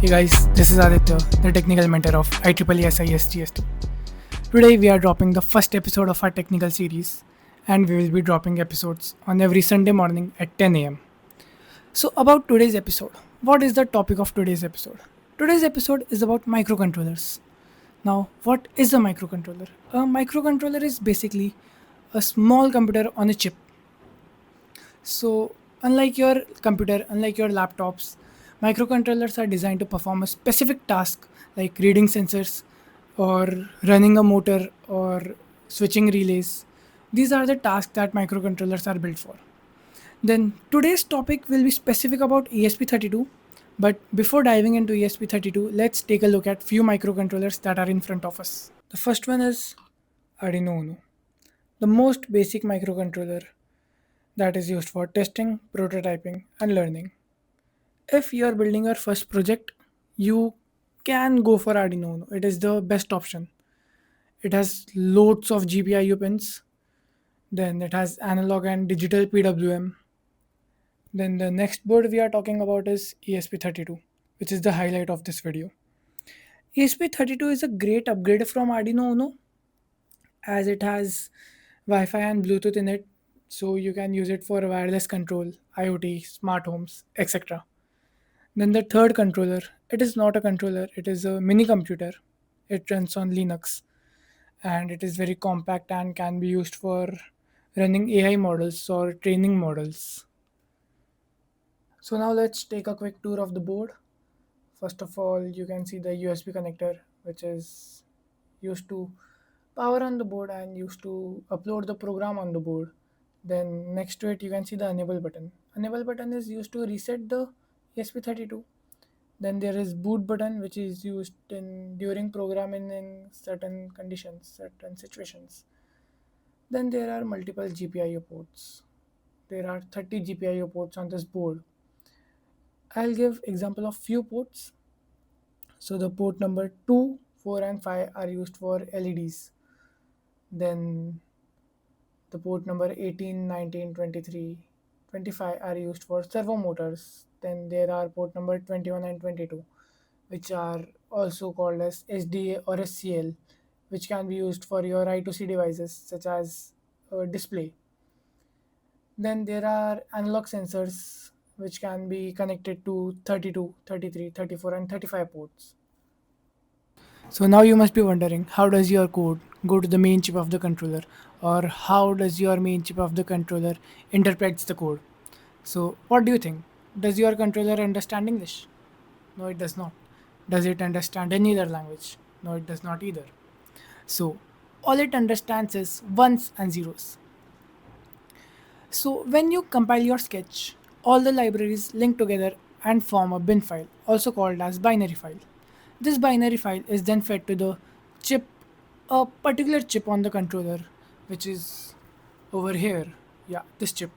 Hey guys, this is Aditya, the technical mentor of IEEE SIS Today we are dropping the first episode of our technical series, and we will be dropping episodes on every Sunday morning at 10 a.m. So, about today's episode, what is the topic of today's episode? Today's episode is about microcontrollers. Now, what is a microcontroller? A microcontroller is basically a small computer on a chip. So, unlike your computer, unlike your laptops, microcontrollers are designed to perform a specific task like reading sensors or running a motor or switching relays. These are the tasks that microcontrollers are built for. Then today's topic will be specific about ESP32. But before diving into ESP32, let's take a look at few microcontrollers that are in front of us. The first one is Arduino Uno, the most basic microcontroller that is used for testing, prototyping, and learning. If you are building your first project, you can go for Arduino Uno. It is the best option. It has loads of GPIO pins, then it has analog and digital PWM. Then the next board we are talking about is ESP32, which is the highlight of this video. ESP32 is a great upgrade from Arduino Uno as it has Wi-Fi and Bluetooth in it, so you can use it for wireless control, IoT, smart homes, etc. Then the third controller, it is not a controller, it is a mini computer. It runs on Linux and it is very compact and can be used for running AI models or training models. So now let's take a quick tour of the board. First of all, you can see the USB connector, which is used to power on the board and used to upload the program on the board. Then next to it, you can see the enable button. Enable button is used to reset the ESP32. Then there is boot button, which is used in during programming in certain conditions, certain situations. Then there are multiple GPIO ports. There are 30 GPIO ports on this board. I'll give example of few ports. So the port number 2, 4 and 5 are used for LEDs. Then the port number 18, 19, 23, 25 are used for servo motors. Then there are port number 21 and 22, which are also called as SDA or SCL, which can be used for your I2C devices such as a display. Then there are analog sensors which can be connected to 32, 33, 34 and 35 ports. So now you must be wondering, how does your code go to the main chip of the controller, or how does your main chip of the controller interprets the code? So what do you think? Does your controller understand English? No, it does not. Does it understand any other language? No, it does not either. So all it understands is ones and zeros. So when you compile your sketch, all the libraries link together and form a bin file, also called as binary file. This binary file is then fed to the chip, a particular chip on the controller, which is over here. Yeah, this chip.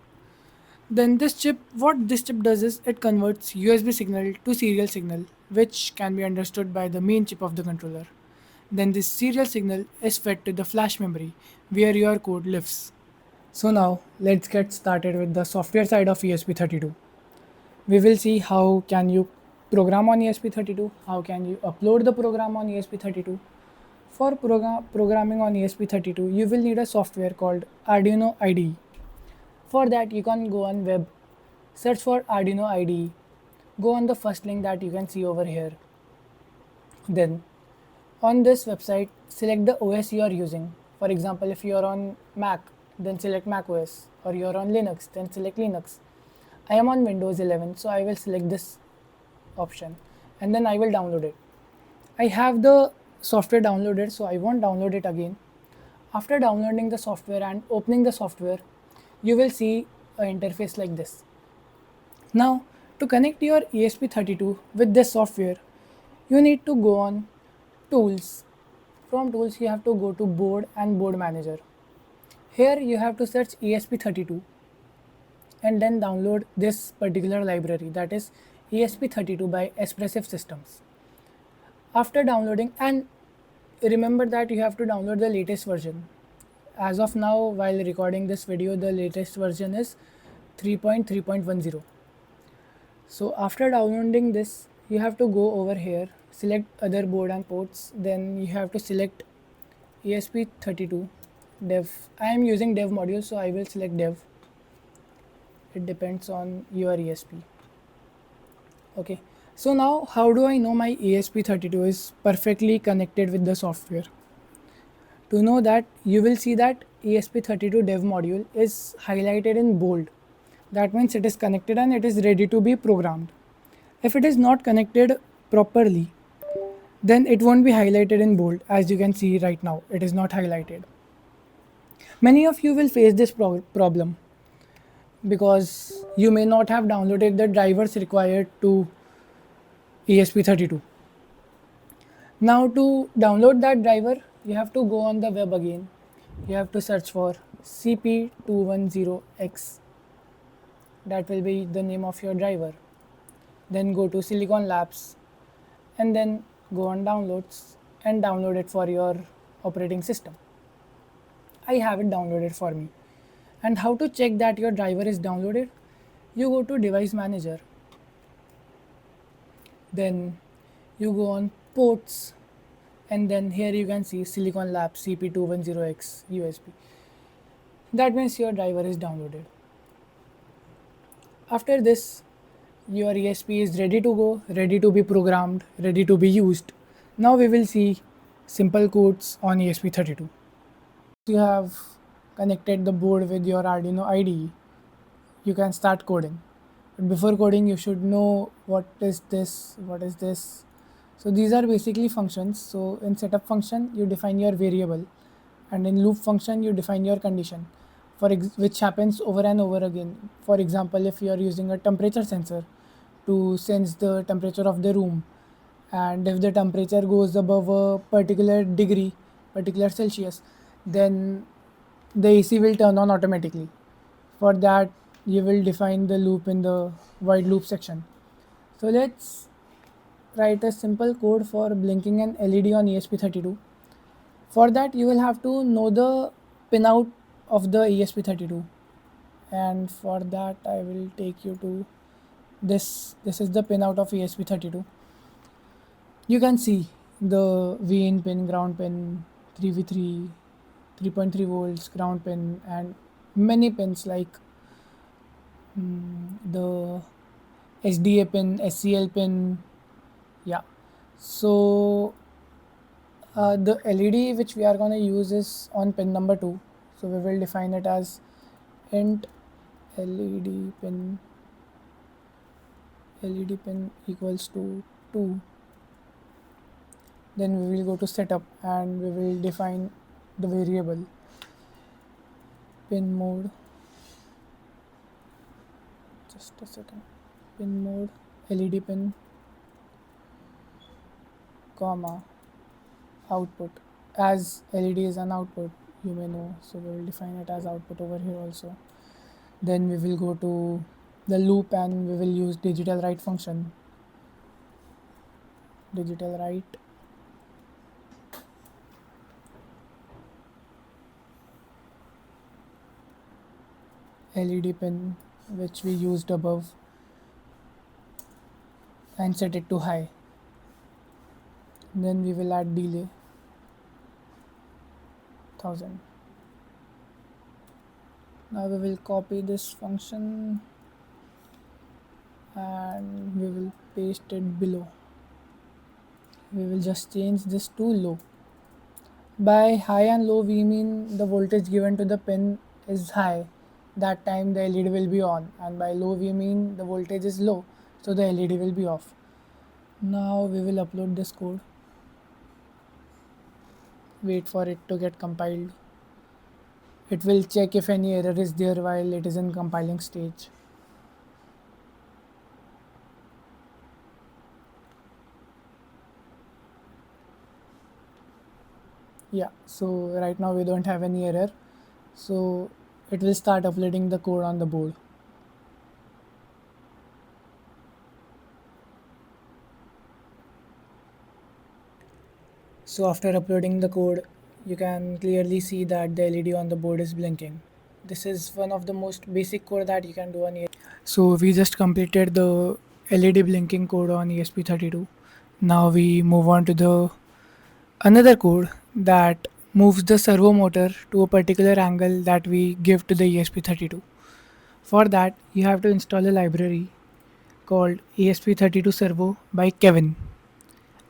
Then this chip, what this chip does is it converts USB signal to serial signal, which can be understood by the main chip of the controller. Then this serial signal is fed to the flash memory where your code lives. So now let's get started with the software side of ESP32. We will see how can you program on ESP32, how can you upload the program on ESP32. For programming on ESP32, you will need a software called Arduino IDE. For that, you can go on web, search for Arduino IDE, go on the first link that you can see over here. Then on this website, select the OS you are using. For example, if you are on Mac, then select Mac OS, or you are on Linux, then select Linux. I am on Windows 11, so I will select this option and then I will download it. I have the software downloaded, so I won't download it again. After downloading the software and opening the software, you will see an interface like this. Now, to connect your ESP32 with this software, you need to go on Tools. From Tools, you have to go to Board and Board Manager. Here, you have to search ESP32 and then download this particular library, that is ESP32 by Espressif Systems. After downloading, and remember that you have to download the latest version. As of now, while recording this video, the latest version is 3.3.10. So after downloading this, you have to go over here, select other board and ports, then you have to select ESP32 dev. I am using dev module, so I will select dev. It depends on your ESP. Okay, so now how do I know my ESP32 is perfectly connected with the software? To know that, you will see that ESP32 dev module is highlighted in bold. That means it is connected and it is ready to be programmed. If it is not connected properly, then it won't be highlighted in bold. As you can see right now, it is not highlighted. Many of you will face this problem because you may not have downloaded the drivers required to ESP32. Now to download that driver, you have to go on the web again. You have to search for CP210X. That will be the name of your driver. Then go to Silicon Labs and then go on downloads and download it for your operating system. I have it downloaded for me. And how to check that your driver is downloaded? You go to device manager, then you go on ports, and then here you can see Silicon Labs CP210X USB. That means your driver is downloaded. After this, your ESP is ready to go, ready to be programmed, ready to be used. Now we will see simple codes on ESP32. You have connected the board with your Arduino IDE, you can start coding. But before coding, you should know what is this, what is this. So these are basically functions. So in setup function, you define your variable, and in loop function, you define your condition, which happens over and over again. For example, if you are using a temperature sensor to sense the temperature of the room, and if the temperature goes above a particular degree, particular Celsius, then the AC will turn on automatically. For that, you will define the loop in the while loop section. So let's write a simple code for blinking an LED on ESP32. For that, you will have to know the pinout of the ESP32, and for that I will take you to this. This is the pinout of ESP32. You can see the V in pin, ground pin, 3v3, 3.3 volts, ground pin, and many pins like the SDA pin, SCL pin. Yeah. So the LED which we are going to use is on pin number 2. So we will define it as int LED pin equals to 2. Then we will go to setup and we will define the variable pin mode. Just a second. Pin mode LED pin comma output. As LED is an output, you may know, so we will define it as output over here also. Then we will go to the loop and we will use digital write function. Digital write LED pin which we used above and set it to high. Then we will add delay 1000. Now we will copy this function and we will paste it below. We will just change this to low. By high and low we mean the voltage given to the pin is high, that time the LED will be on, and by low we mean the voltage is low, so the LED will be off. Now we will upload this code. Wait for it to get compiled. It will check if any error is there while it is in compiling stage. Yeah, so right now we don't have any error, so it will start uploading the code on the board. So after uploading the code, you can clearly see that the LED on the board is blinking. This is one of the most basic code that you can do on here. So we just completed the LED blinking code on ESP32. Now we move on to the another code that moves the servo motor to a particular angle that we give to the ESP32. For that, you have to install a library called ESP32 Servo by Kevin.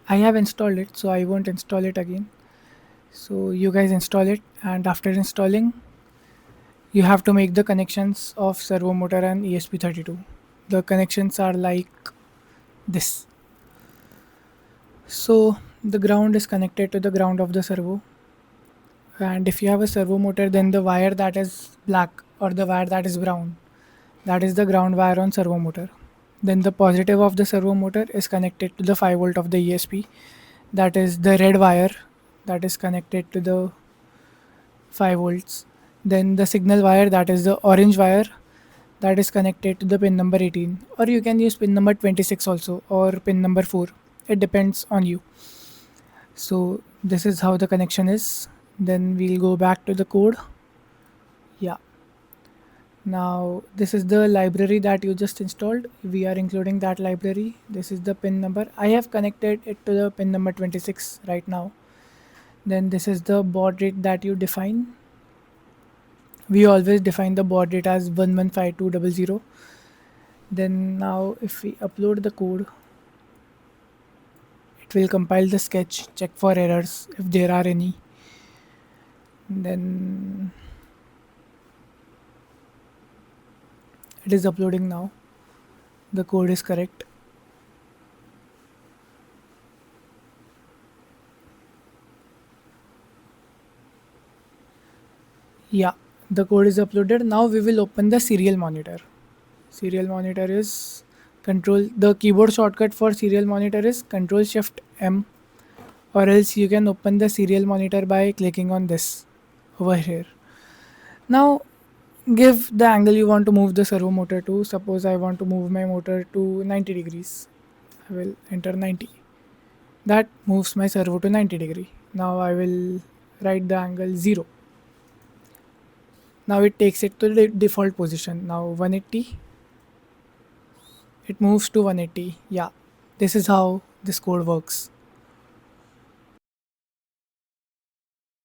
I have installed it, so I won't install it again. So you guys install it, and after installing, you have to make the connections of servo motor and ESP32. The connections are like this. So the ground is connected to the ground of the servo, and if you have a servo motor, then the wire that is black or the wire that is brown, that is the ground wire on servo motor. Then the positive of the servo motor is connected to the 5 volt of the ESP, that is the red wire that is connected to the 5 volts. Then the signal wire, that is the orange wire, that is connected to the pin number 18, or you can use pin number 26 also, or pin number 4. It depends on you. So this is how the connection is. Then we'll go back to the code. Yeah. Now this is the library that you just installed. We are including that library. This is the pin number. I have connected it to the pin number 26 right now. Then this is the baud rate that you define. We always define the baud rate as 115200. Then now if we upload the code, it will compile the sketch, check for errors if there are any. Then it is uploading now. The code is correct. Yeah, the code is uploaded. Now we will open the serial monitor. Serial monitor is control. The keyboard shortcut for serial monitor is Control Shift M, or else you can open the serial monitor by clicking on this over here. Now give the angle you want to move the servo motor to. Suppose I want to move my motor to 90 degrees. I will enter 90. That moves my servo to 90 degree. Now I will write the angle 0. Now it takes it to the default position. Now 180. It moves to 180. Yeah, this is how this code works.